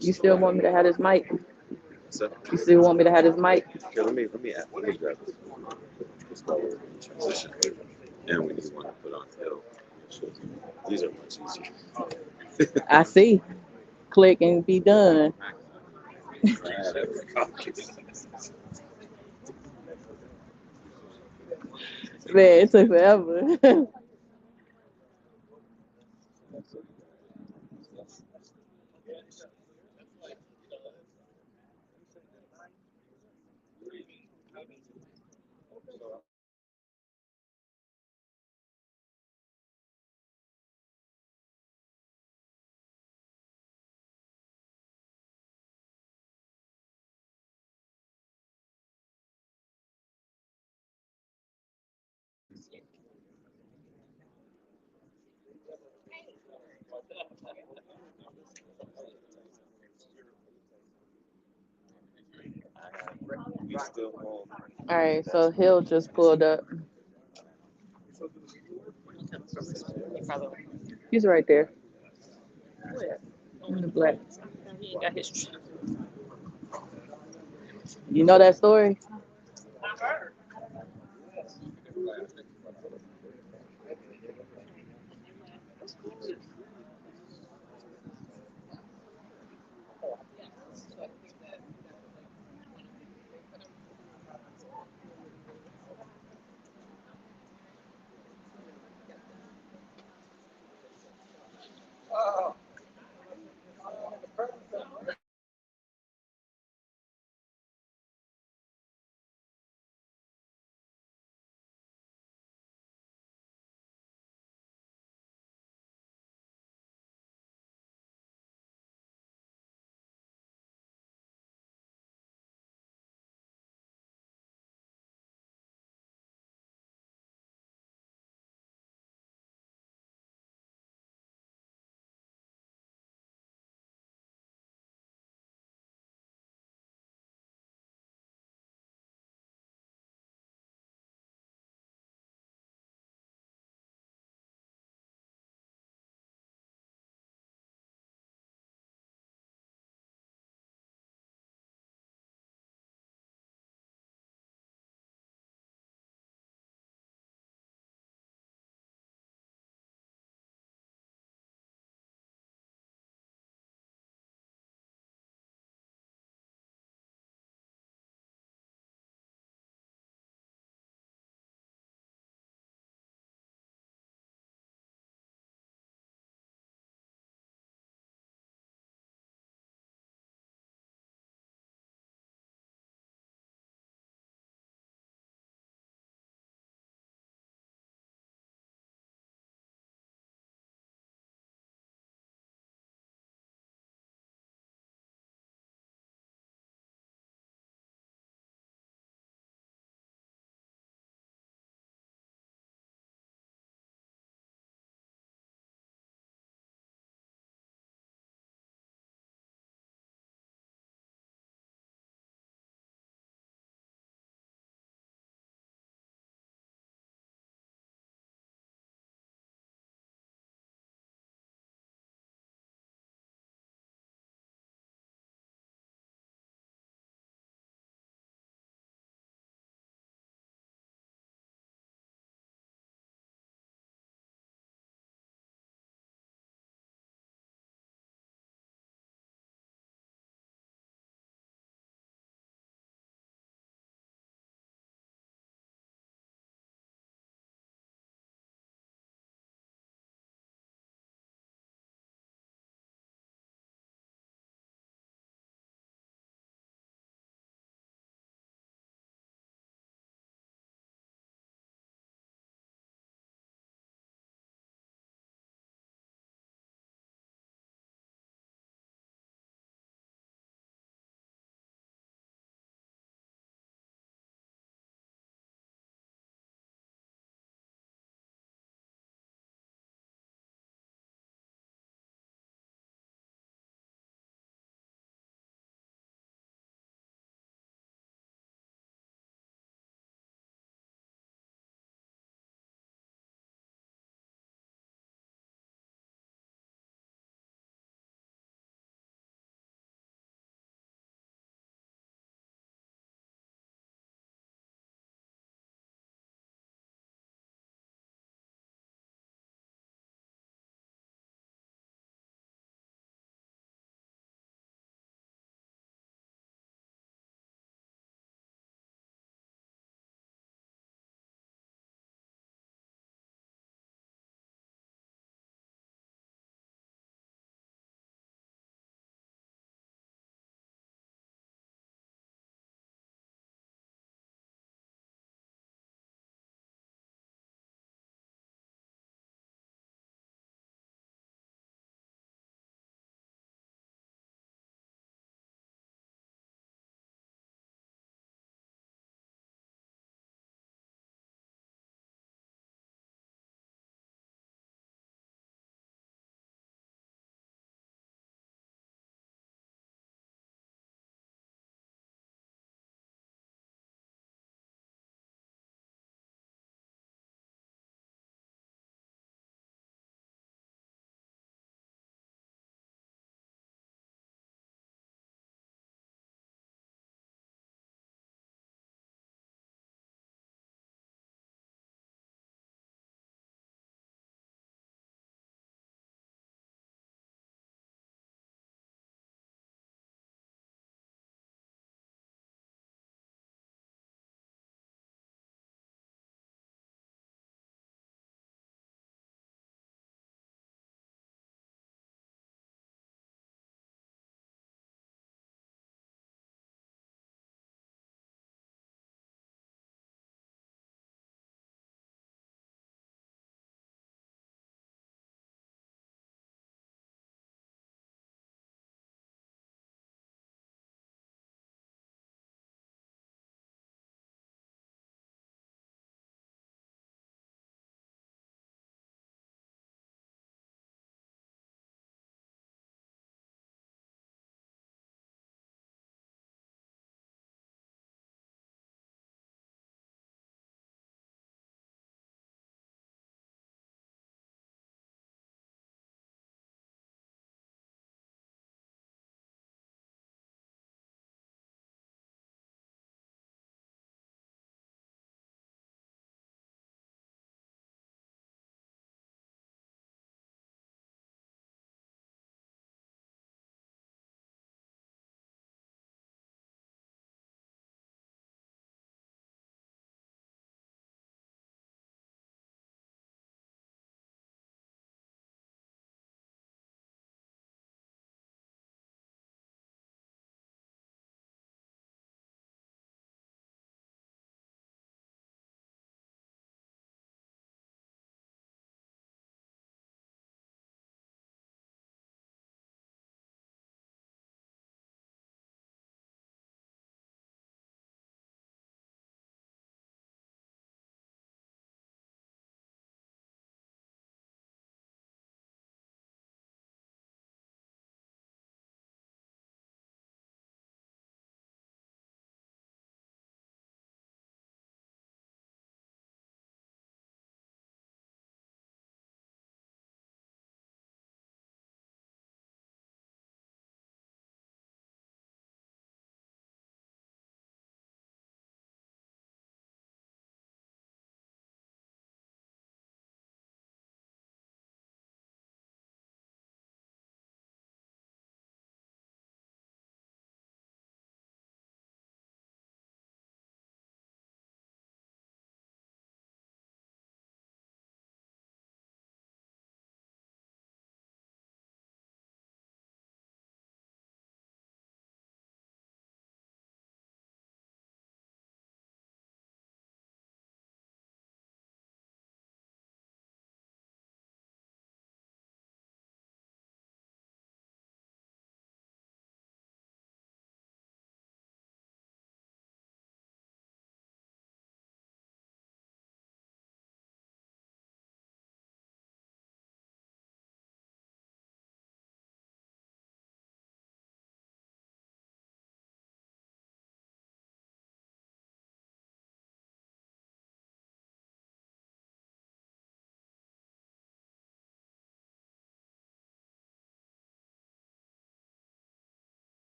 You still want me to have this mic? So, You still want me to have this mic? here, let me grab this while we're in transition. And we need one to put on hill. These are much easier. I see. Click and be done. Man, it took forever. We still home. All right, so Hill just pulled up. He's right there in the black. You know that story?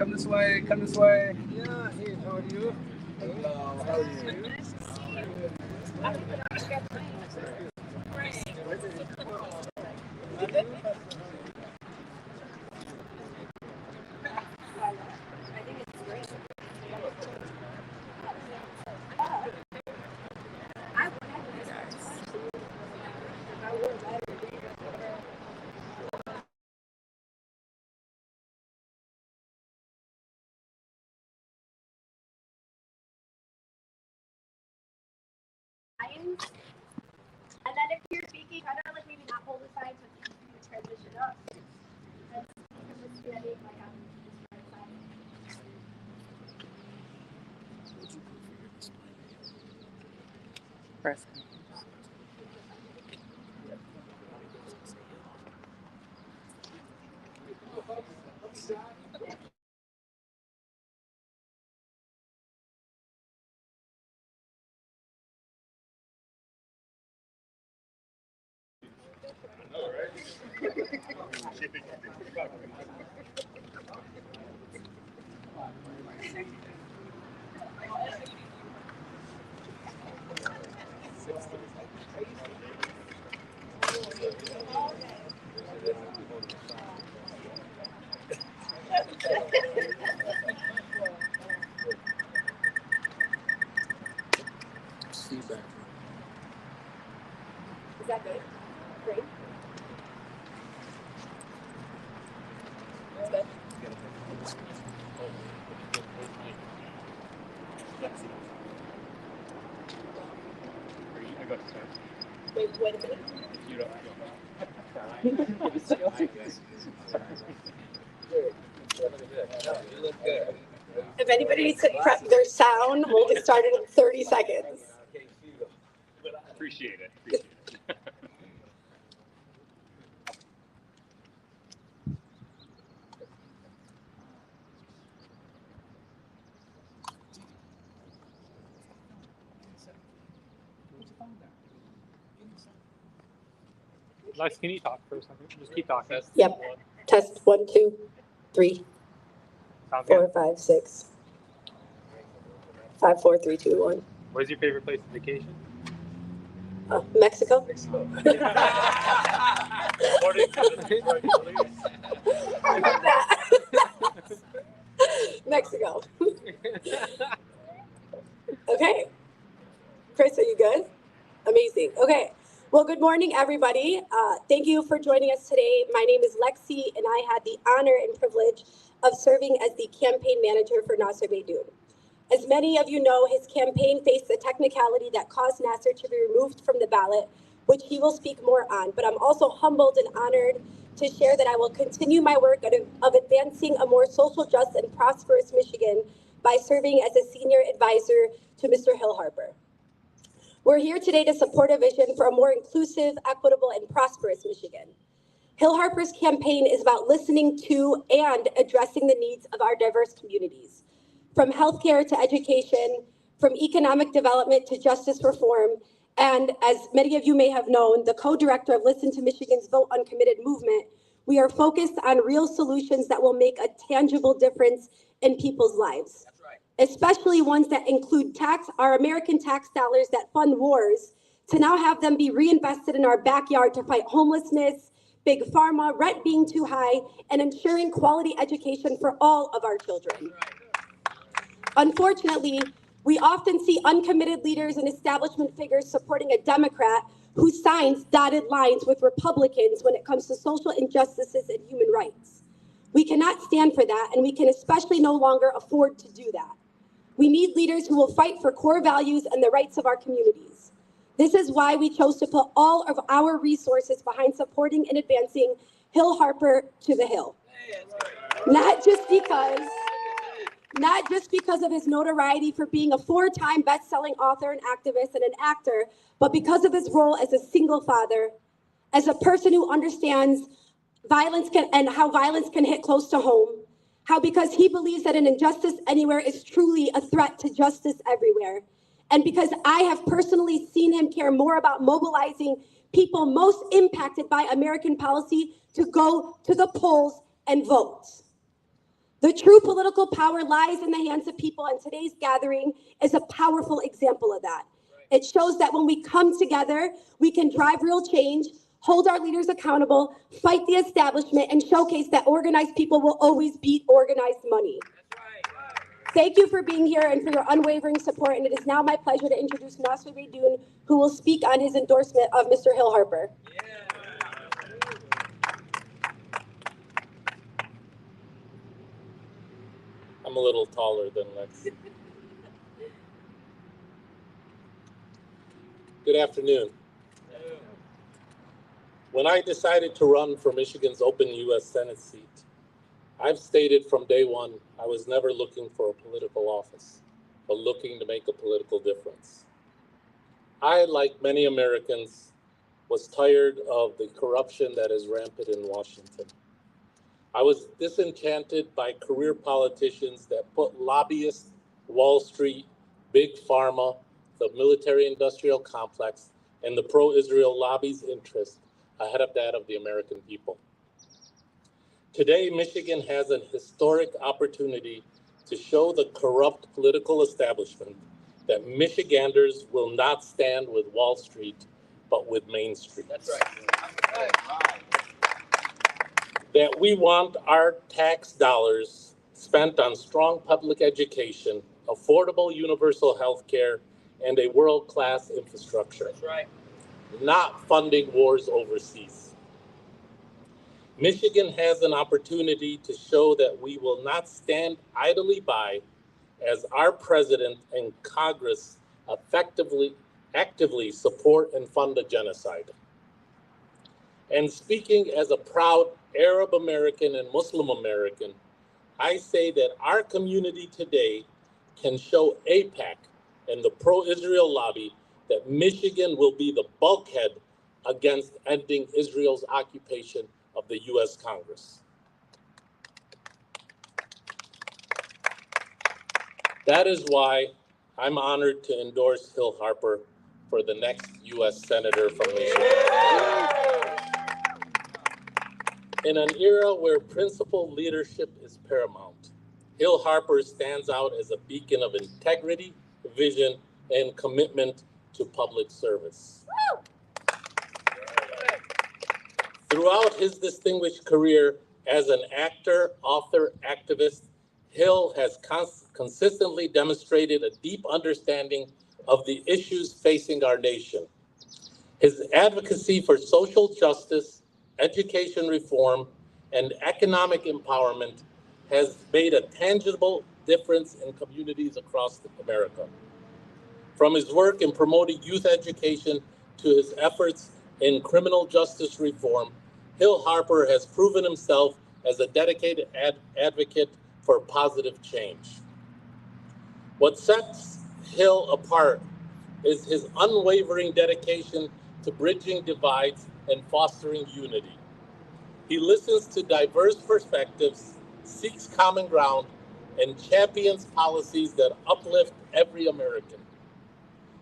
Come this way. Come this way. Yeah. Hey, how are you? Hello. How are you? And then if you're speaking, try to like maybe not hold the side so you can transition up. That's just standing like on this right side. Press. Feedback. Is that good? Great. That's good. I got to start. Wait a minute. You don't. If anybody needs to prep their sound, we'll get started in 30 seconds. Appreciate it. Lex, can you talk for a second? Just keep talking. Yep. Test 1, 2, 3, Sounds 4, good. 5, 6. 5, 4, 3, 2, 1. Where's your favorite place to vacation? Mexico. According to the Detroit police. I love that. Mexico. Okay. Chris, are you good? Amazing. Okay. Well, good morning, everybody. Thank you for joining us today. My name is Lexi, and I had the honor and privilege of serving as the campaign manager for Nasser Beydoun. As many of you know, his campaign faced a technicality that caused Nasser to be removed from the ballot, which he will speak more on. But I'm also humbled and honored to share that I will continue my work of advancing a more social, just, and prosperous Michigan by serving as a senior advisor to Mr. Hill Harper. We're here today to support a vision for a more inclusive, equitable, and prosperous Michigan. Hill Harper's campaign is about listening to and addressing the needs of our diverse communities. From healthcare to education, from economic development to justice reform, and as many of you may have known, the co-director of Listen to Michigan's Vote Uncommitted movement, we are focused on real solutions that will make a tangible difference in people's lives. That's right. Especially ones that include our American tax dollars that fund wars, to now have them be reinvested in our backyard to fight homelessness, big pharma, rent being too high, and ensuring quality education for all of our children. Unfortunately, we often see uncommitted leaders and establishment figures supporting a Democrat who signs dotted lines with Republicans when it comes to social injustices and human rights. We cannot stand for that, and we can especially no longer afford to do that. We need leaders who will fight for core values and the rights of our communities. This is why we chose to put all of our resources behind supporting and advancing Hill Harper to the Hill. Not just because of his notoriety for being a 4-time best-selling author and activist and an actor, but because of his role as a single father, as a person who understands how violence can hit close to home, how because he believes that an injustice anywhere is truly a threat to justice everywhere, and because I have personally seen him care more about mobilizing people most impacted by American policy to go to the polls and vote. The true political power lies in the hands of people, and today's gathering is a powerful example of that. It shows that when we come together, we can drive real change, hold our leaders accountable, fight the establishment, and showcase that organized people will always beat organized money. Thank you for being here and for your unwavering support, and it is now my pleasure to introduce Nasser Raydoun, who will speak on his endorsement of Mr. Hill Harper. I'm a little taller than Lex. Good afternoon. When I decided to run for Michigan's open U.S. Senate seat, I've stated from day one I was never looking for a political office, but looking to make a political difference. I, like many Americans, was tired of the corruption that is rampant in Washington. I was disenchanted by career politicians that put lobbyists, Wall Street, Big Pharma, the military-industrial complex, and the pro-Israel lobby's interest ahead of that of the American people. Today, Michigan has an historic opportunity to show the corrupt political establishment that Michiganders will not stand with Wall Street, but with Main Street. That's right. That we want our tax dollars spent on strong public education, affordable universal health care, and a world-class infrastructure. That's right. Not funding wars overseas. Michigan has an opportunity to show that we will not stand idly by as our president and Congress actively support and fund a genocide. And speaking as a proud Arab American and Muslim American, I say that our community today can show AIPAC and the pro-Israel lobby that Michigan will be the bulkhead against ending Israel's occupation of the U.S. Congress. That is why I'm honored to endorse Hill Harper for the next U.S. Senator from Michigan. In an era where principled leadership is paramount, Hill Harper stands out as a beacon of integrity, vision, and commitment to public service. Throughout his distinguished career as an actor, author, activist, Hill has consistently demonstrated a deep understanding of the issues facing our nation. His advocacy for social justice, education reform, and economic empowerment has made a tangible difference in communities across America. From his work in promoting youth education to his efforts in criminal justice reform, Hill Harper has proven himself as a dedicated advocate for positive change. What sets Hill apart is his unwavering dedication to bridging divides and fostering unity. He listens to diverse perspectives, seeks common ground, and champions policies that uplift every American.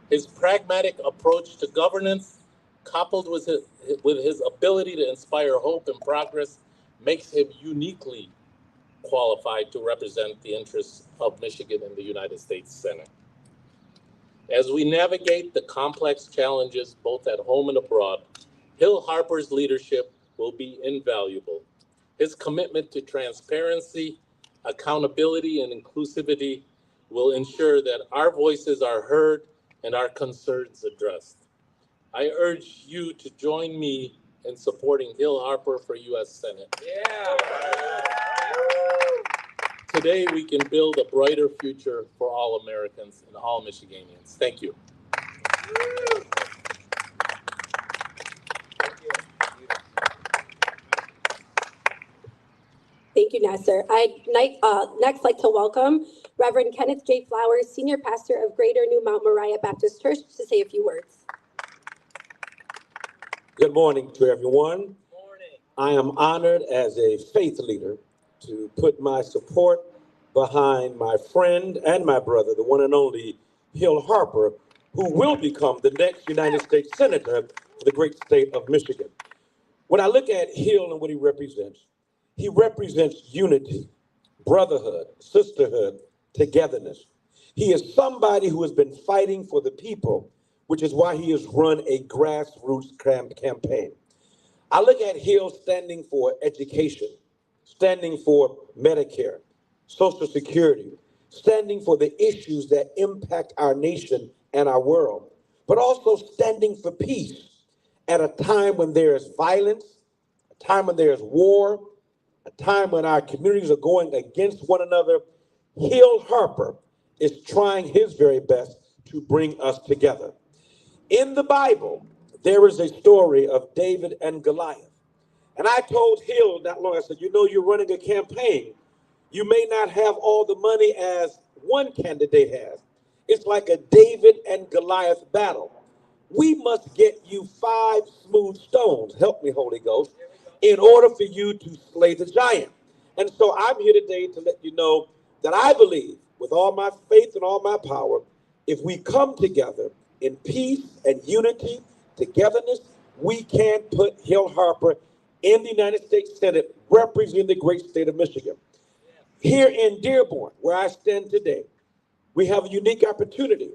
His pragmatic approach to governance, coupled with his ability to inspire hope and progress, makes him uniquely qualified to represent the interests of Michigan in the United States Senate. As we navigate the complex challenges both at home and abroad, Hill Harper's leadership will be invaluable. His commitment to transparency, accountability, and inclusivity will ensure that our voices are heard and our concerns addressed. I urge you to join me in supporting Hill Harper for U.S. Senate. Yeah. Today, we can build a brighter future for all Americans and all Michiganians. Thank you. Thank you, Nasser. I'd next like to welcome Reverend Kenneth J. Flowers, Senior Pastor of Greater New Mount Moriah Baptist Church, to say a few words. Good morning to everyone. Good morning. I am honored as a faith leader to put my support behind my friend and my brother, the one and only Hill Harper, who will become the next United States Senator for the great state of Michigan. When I look at Hill and what he represents unity, brotherhood, sisterhood, togetherness. He is somebody who has been fighting for the people, which is why he has run a grassroots campaign. I look at Hill standing for education, standing for Medicare, Social Security, standing for the issues that impact our nation and our world, but also standing for peace at a time when there is violence, a time when there is war, a time when our communities are going against one another. Hill Harper is trying his very best to bring us together. In the Bible, there is a story of David and Goliath. And I told Hill not long, I said, you know, you're running a campaign. You may not have all the money as one candidate has. It's like a David and Goliath battle. We must get you 5 smooth stones, help me, Holy Ghost, in order for you to slay the giant. And so I'm here today to let you know that I believe, with all my faith and all my power, if we come together in peace and unity, togetherness, we can put Hill Harper in the United States Senate representing the great state of Michigan. Here in Dearborn, where I stand today, we have a unique opportunity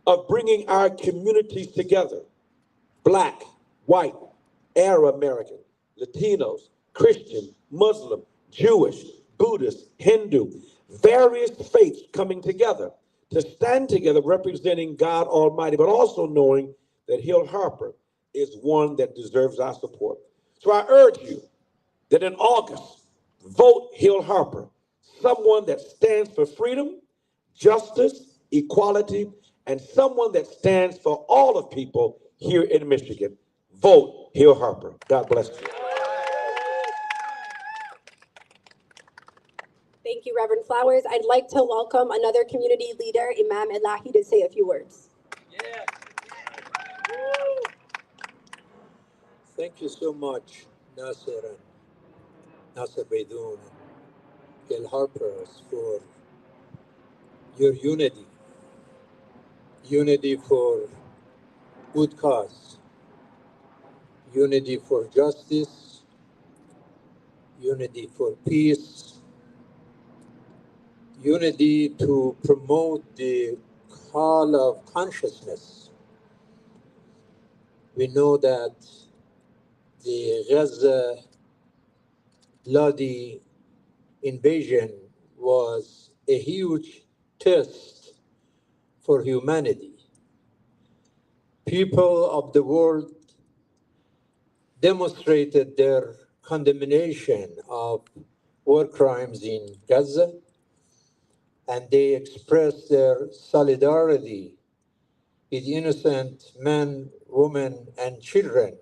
of bringing our communities together. Black, white, Arab American, Latinos, Christian, Muslim, Jewish, Buddhist, Hindu, various faiths coming together to stand together representing God Almighty, but also knowing that Hill Harper is one that deserves our support. So I urge you that in August, vote Hill Harper, someone that stands for freedom, justice, equality, and someone that stands for all of people here in Michigan. Vote Hill Harper. God bless you. Thank you, Reverend Flowers. I'd like to welcome another community leader, Imam Elahi, to say a few words. Yes. Thank you so much, Nasser and Nasser Baidoun and Gil Harper, for your unity. Unity for good cause. Unity for justice. Unity for peace. Unity to promote the call of consciousness. We know that the Gaza bloody invasion was a huge test for humanity. People of the world demonstrated their condemnation of war crimes in Gaza, and they expressed their solidarity with innocent men, women, and children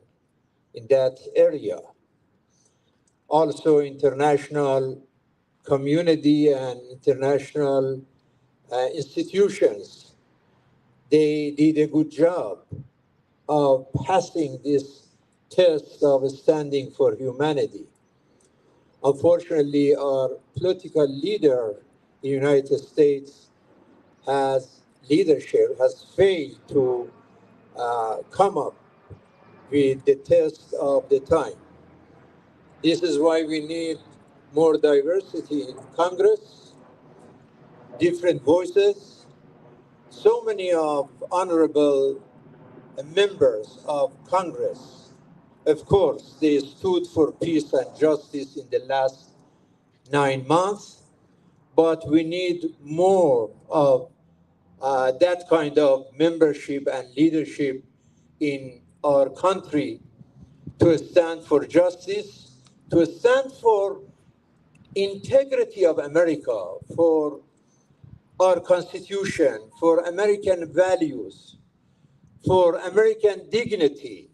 in that area. Also, international community and international institutions, they did a good job of passing this test of standing for humanity. Unfortunately, our political leader in the United States has failed to come up with the test of the time. This is why we need more diversity in Congress, different voices. So many of honorable members of Congress, of course, they stood for peace and justice in the last 9 months, but we need more of that kind of membership and leadership in our country to stand for justice, to stand for integrity of America, for our Constitution, for American values, for American dignity,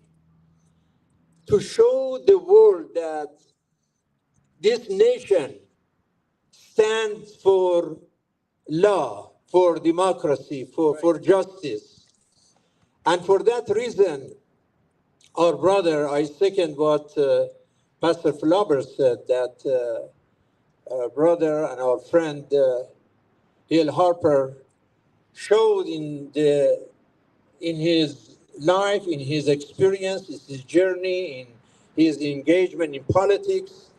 to show the world that this nation stands for law, for democracy, for justice. And for that reason, our brother, I second what Pastor Flowers said, that our brother and our friend Hill Harper showed in his life, in his experience, in his journey, in his engagement in politics,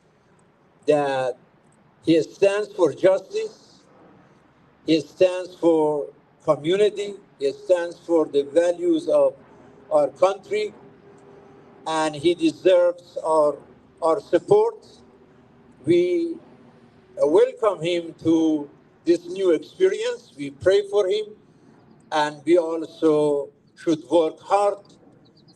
that He stands for justice. He stands for community. He stands for the values of our country, and he deserves our support. We welcome him to this new experience. We pray for him, and we also should work hard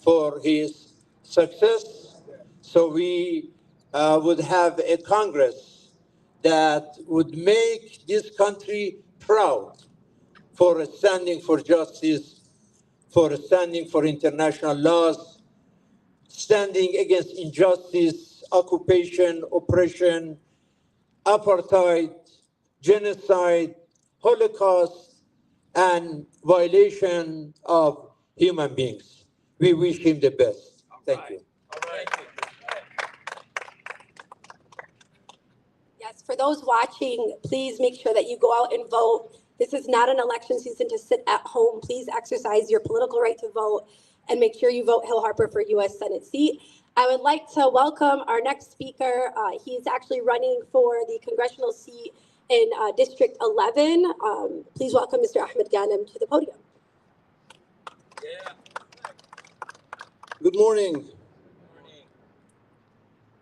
for his success, so we would have a Congress that would make this country proud for standing for justice, for standing for international laws, standing against injustice, occupation, oppression, apartheid, genocide, Holocaust, and violation of human beings. We wish him the best. Thank you. Yes, for those watching, please make sure that you go out and vote. This is not an election season to sit at home. Please exercise your political right to vote and make sure you vote Hill Harper for U.S. Senate seat. I would like to welcome our next speaker. He's actually running for the congressional seat in District 11. Please welcome Mr. Ahmed Ghanem to the podium. Good morning.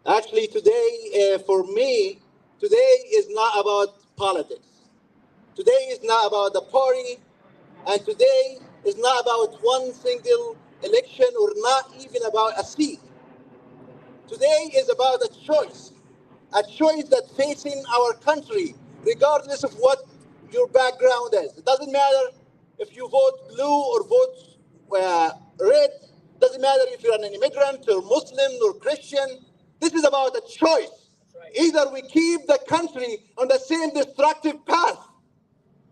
Actually, today, for me, today is not about politics. Today is not about the party, and today is not about one single election or not even about a seat. Today is about a choice that facing our country, regardless of what your background is. It doesn't matter if you vote blue or vote red. Doesn't matter if you're an immigrant or Muslim or Christian. This is about a choice. Either we keep the country on the same destructive path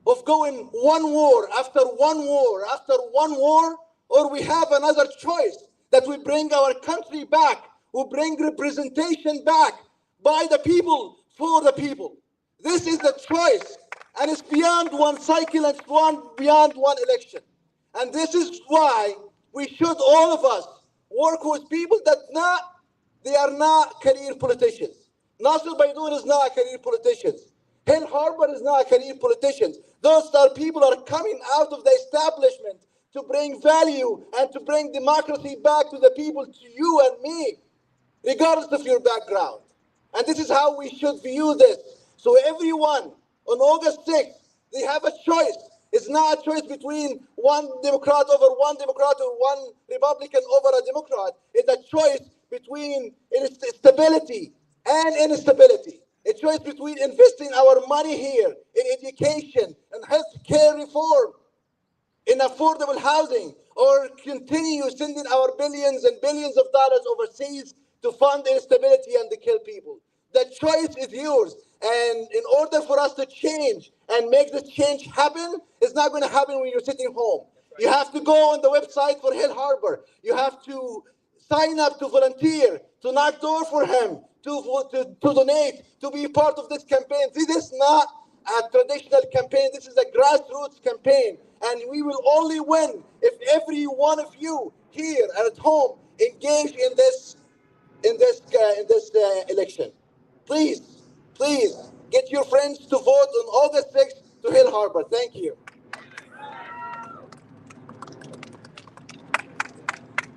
of going one war after one war after one war, or we have another choice that we bring our country back, we bring representation back by the people, for the people. This is the choice, and it's beyond one cycle and beyond one election. And this is why we should, all of us, work with people that they are not career politicians. Nasser Baidoun is not a career politician. Hill Harper is not a career politician. Those people are coming out of the establishment to bring value and to bring democracy back to the people, to you and me, regardless of your background. And this is how we should view this. So everyone, on August 6th, they have a choice. It's not a choice between one Democrat over one Democrat or one Republican over a Democrat. It's a choice between stability and instability. A choice between investing our money here in education and health care reform, in affordable housing, or continue sending our billions and billions of dollars overseas to fund instability and to kill people. The choice is yours. And in order for us to change and make this change happen, it's not going to happen when you're sitting home. You have to go on the website for Hill Harper. You have to sign up to volunteer, to knock door for him, to donate, to be part of this campaign. This is not a traditional campaign. This is a grassroots campaign. And we will only win if every one of you here and at home engage in this election. Please get your friends to vote on August 6th to Hill Harper. Thank you.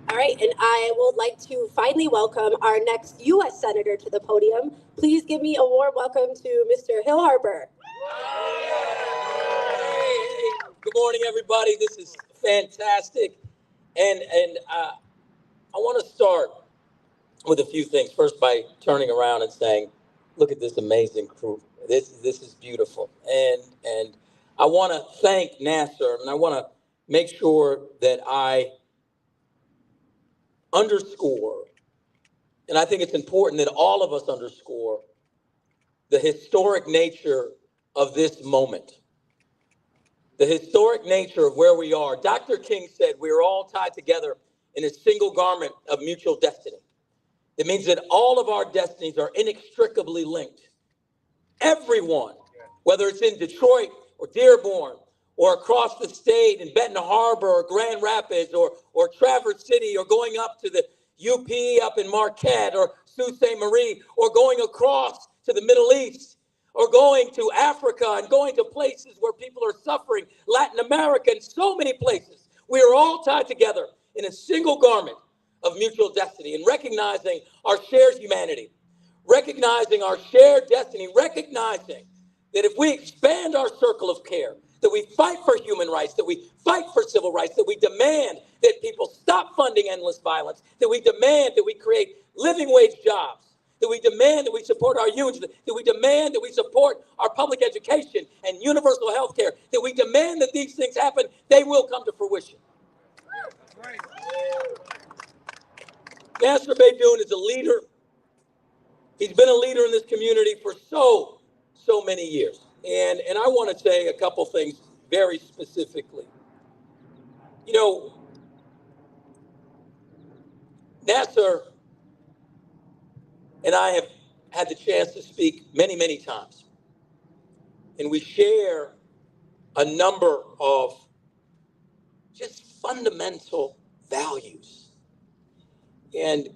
All right, and I would like to finally welcome our next U.S. Senator to the podium. Please give me a warm welcome to Mr. Hill Harper. Good morning, everybody. This is fantastic. And I want to start with a few things. First, by turning around and saying, look at this amazing crew. This is beautiful. And I want to thank Nasser, and I want to make sure that I underscore, and I think it's important that all of us underscore the historic nature of this moment. The historic nature of where we are. Dr. King said we are all tied together in a single garment of mutual destiny. It means that all of our destinies are inextricably linked. Everyone, whether it's in Detroit or Dearborn or across the state in Benton Harbor or Grand Rapids or Traverse City or going up to the UP up in Marquette or Sault Ste. Marie or going across to the Middle East, or going to Africa and going to places where people are suffering, Latin America, and so many places. We are all tied together in a single garment of mutual destiny and recognizing our shared humanity, recognizing our shared destiny, recognizing that if we expand our circle of care, that we fight for human rights, that we fight for civil rights, that we demand that people stop funding endless violence, that we demand that we create living wage jobs, that we demand that we support our unions, that we demand that we support our public education and universal health care, that we demand that these things happen, they will come to fruition. Nasser Beydoun is a leader. He's been a leader in this community for so many years. And I want to say a couple things very specifically. You know, Nasser and I have had the chance to speak many, many times. And we share a number of just fundamental values. And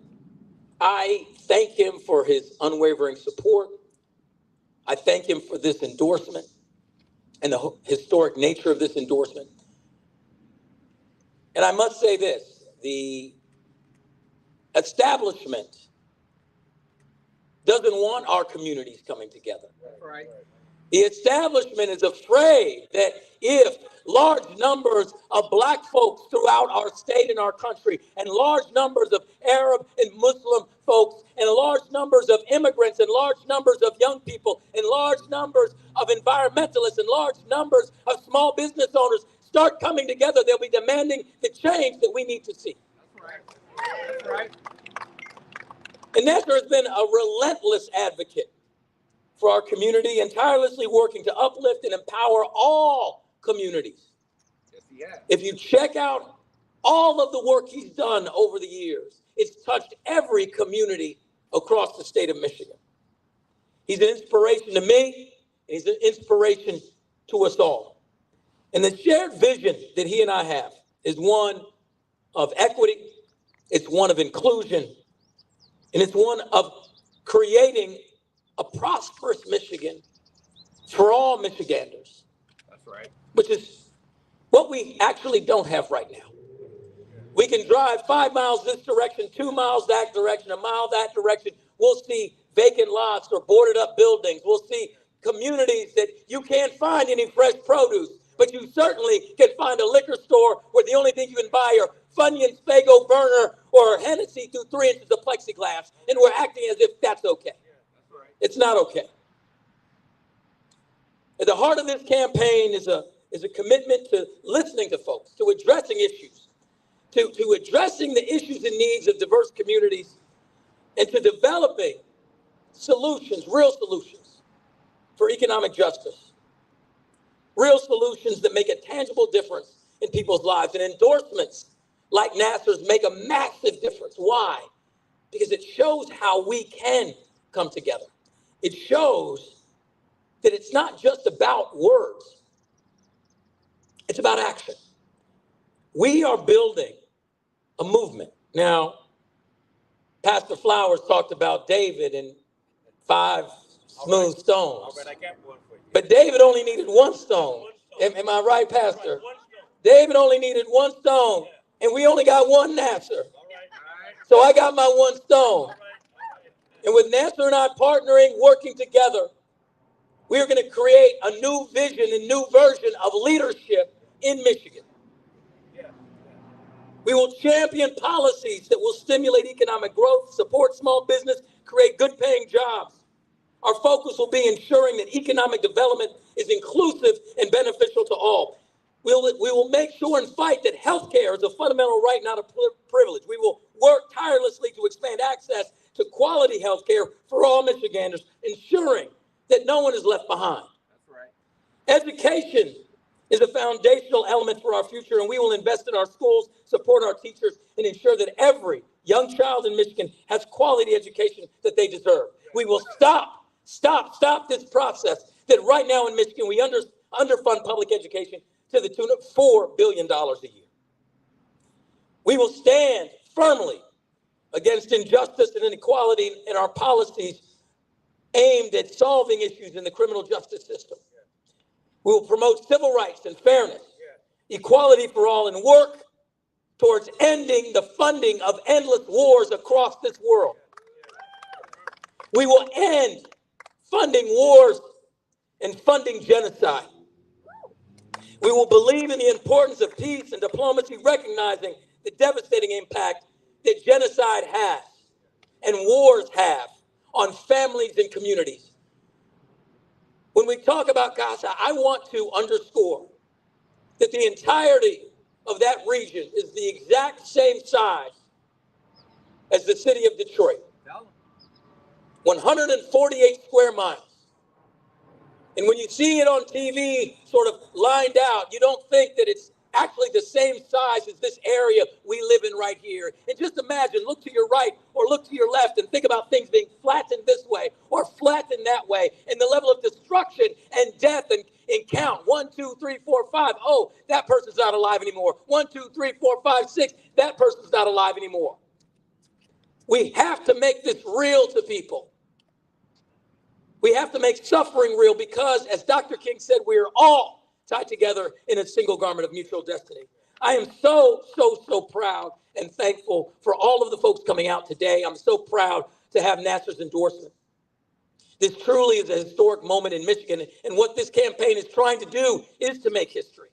I thank him for his unwavering support. I thank him for this endorsement and the historic nature of this endorsement. And I must say this, the establishment doesn't want our communities coming together. Right. The establishment is afraid that if large numbers of black folks throughout our state and our country, and large numbers of Arab and Muslim folks, and large numbers of immigrants, and large numbers of young people, and large numbers of environmentalists, and large numbers of small business owners start coming together, they'll be demanding the change that we need to see. That's right. That's right. And Nasser has been a relentless advocate for our community and tirelessly working to uplift and empower all communities. Yes, he has. If you check out all of the work he's done over the years, it's touched every community across the state of Michigan. He's an inspiration to me, and he's an inspiration to us all. And the shared vision that he and I have is one of equity, it's one of inclusion, and it's one of creating a prosperous Michigan for all Michiganders. That's right. Which is what we actually don't have right now. We can drive 5 miles this direction, 2 miles that direction, a mile that direction. We'll see vacant lots or boarded up buildings. We'll see communities that you can't find any fresh produce, but you certainly can find a liquor store where the only thing you can buy are Funyuns, Faygo, Burner, or Hennessy through 3 inches of plexiglass, and we're acting as if that's okay. It's not okay. At the heart of this campaign is a commitment to listening to folks, to addressing issues, to addressing the issues and needs of diverse communities, and to developing solutions, real solutions for economic justice, real solutions that make a tangible difference in people's lives. And endorsements like Nasser's make a massive difference. Why? Because it shows how we can come together. It shows that it's not just about words. It's about action. We are building a movement. Now, Pastor Flowers talked about David and 5 smooth stones. I got one for you. But David only needed 1 stone. Am I right, Pastor? David only needed 1 stone, and we only got 1 Nasser. So I got my 1 stone. And with Nasser and I partnering, working together, we are going to create a new vision and new version of leadership in Michigan. We will champion policies that will stimulate economic growth, support small business, create good paying jobs. Our focus will be ensuring that economic development is inclusive and beneficial to all. We will make sure and fight that healthcare is a fundamental right, not a privilege. We will work tirelessly to expand access to quality healthcare for all Michiganders, ensuring that no one is left behind. That's right. Education is a foundational element for our future, and we will invest in our schools, support our teachers, and ensure that every young child in Michigan has quality education that they deserve. We will stop this process that right now in Michigan we underfund public education to the tune of $4 billion a year. We will stand firmly against injustice and inequality in our policies aimed at solving issues in the criminal justice system. We will promote civil rights and fairness, equality for all, and work towards ending the funding of endless wars across this world. We will end funding wars and funding genocide. We will believe in the importance of peace and diplomacy, recognizing the devastating impact that genocide has and wars have on families and communities. When we talk about Gaza, I want to underscore that the entirety of that region is the exact same size as the city of Detroit. 148 square miles. And when you see it on TV sort of lined out, you don't think that it's actually the same size as this area we live in right here. And just imagine, look to your right or look to your left and think about things being flattened this way or flattened that way, and the level of destruction and death and count. 1, 2, 3, 4, 5. Oh, that person's not alive anymore. 1, 2, 3, 4, 5, 6. That person's not alive anymore. We have to make this real to people. We have to make suffering real because, as Dr. King said, we are all tied together in a single garment of mutual destiny. I am so proud and thankful for all of the folks coming out today. I'm so proud to have Nasser's endorsement. This truly is a historic moment in Michigan, and what this campaign is trying to do is to make history.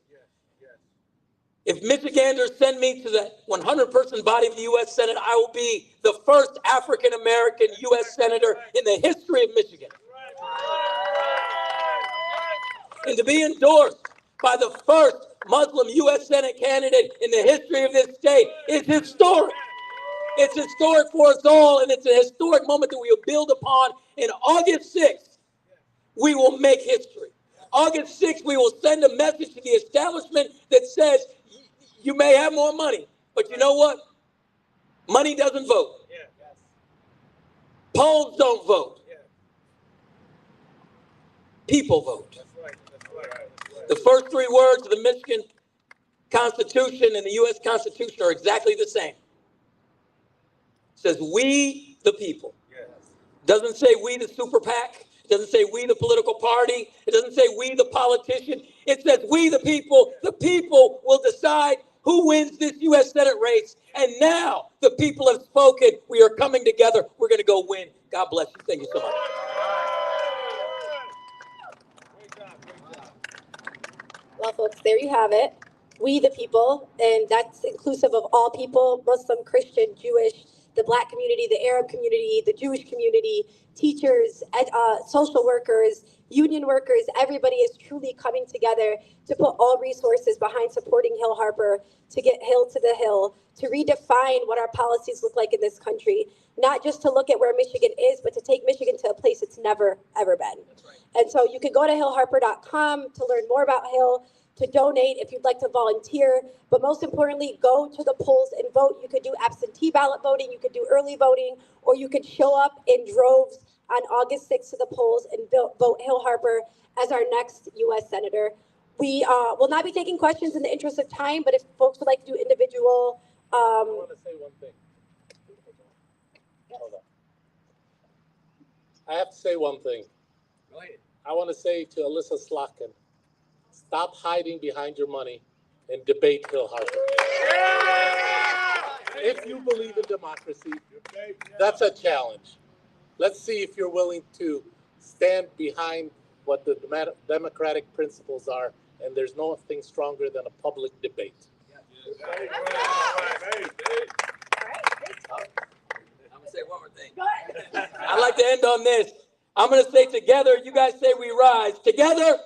If Michiganders send me to the 100-person body of the U.S. Senate, I will be the first African-American U.S. Senator in the history of Michigan. And to be endorsed by the first Muslim U.S. Senate candidate in the history of this state is historic. It's historic for us all, and it's a historic moment that we will build upon. And August 6th, we will make history. August 6th, we will send a message to the establishment that says, you may have more money, but you know what? Money doesn't vote. Polls don't vote. People vote. The first three words of the Michigan Constitution and the U.S. Constitution are exactly the same. It says, we the people. It doesn't say we the super PAC. It doesn't say we the political party. It doesn't say we the politician. It says we the people. The people will decide who wins this U.S. Senate race. And now the people have spoken. We are coming together. We're going to go win. God bless you. Thank you so much. Well, folks, there you have it. We the people, and that's inclusive of all people, Muslim, Christian, Jewish, the Black community, the Arab community, the Jewish community, teachers, social workers, union workers. Everybody is truly coming together to put all resources behind supporting Hill Harper, to get Hill to the Hill, to redefine what our policies look like in this country, not just to look at where Michigan is, but to take Michigan to a place it's never, ever been. And so you can go to hillharper.com to learn more about Hill, to donate if you'd like to volunteer, but most importantly, go to the polls and vote. You could do absentee ballot voting, you could do early voting, or you could show up in droves on August 6th to the polls and vote Hill Harper as our next U.S. Senator. We will not be taking questions in the interest of time, but if folks would like to do individual... I want to say one thing. Hold on. I have to say one thing. Go ahead. I want to say to Alyssa Slotkin, stop hiding behind your money and debate Hill Harper. If you believe in democracy, that's a challenge. Let's see if you're willing to stand behind what the democratic principles are, and there's nothing stronger than a public debate. I'm going to say one more thing. I'd like to end on this. I'm going to say together, you guys say we rise. Together,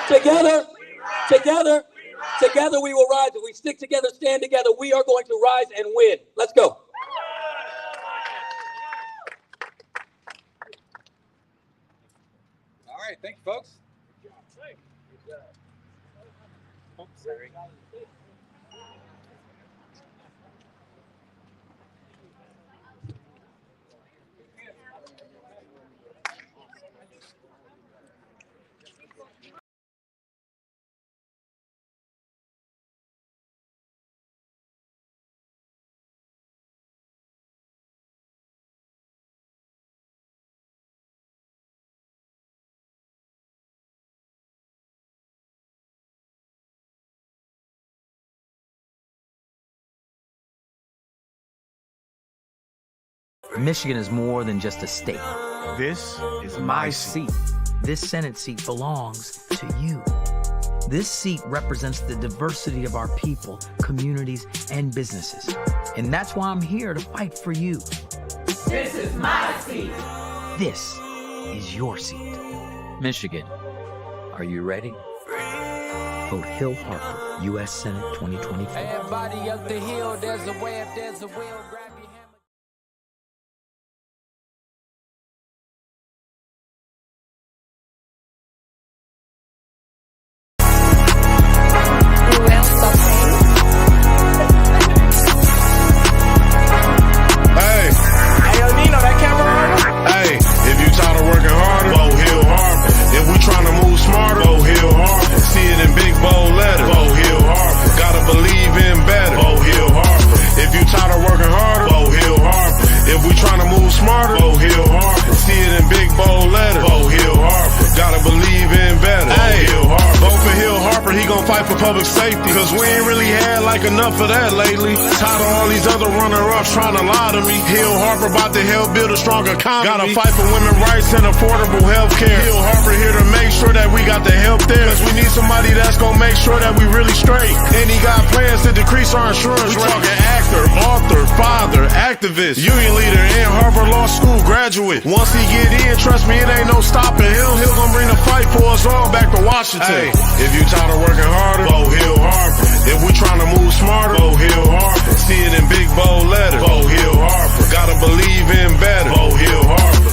together, together, together we will rise. If we stick together, stand together, we are going to rise and win. Let's go. All right, thank you, folks. Sorry. Michigan is more than just a state. This is my seat. This Senate seat belongs to you. This seat represents the diversity of our people, communities, and businesses. And that's why I'm here to fight for you. This is my seat. This is your seat. Michigan, are you ready? Vote Hill Harper, U.S. Senate 2024. Everybody up the hill, there's a way, if there's a will, grab your hammer. For public safety, cause we ain't really had like enough of that lately. Tired of all these other runner-ups trying to lie to me. Hill Harper about to help build a stronger economy. Gotta fight for women's rights and affordable health care. Hill Harper here to make sure that we got the help there, cause we need somebody that's gonna make sure that we really straight. And he got plans to decrease our insurance rate. We talking actor, author, father, activist, union leader, and Harvard Law School graduate. Once he get in, trust me, it ain't no stopping him. He'll gonna bring the fight for us all back to Washington. Hey, if you tired of working harder, vote Hill Harper. If we trying to move smarter, vote Hill Harper. See it in big bold letters, vote Hill Harper. Gotta believe in better, vote Hill Harper.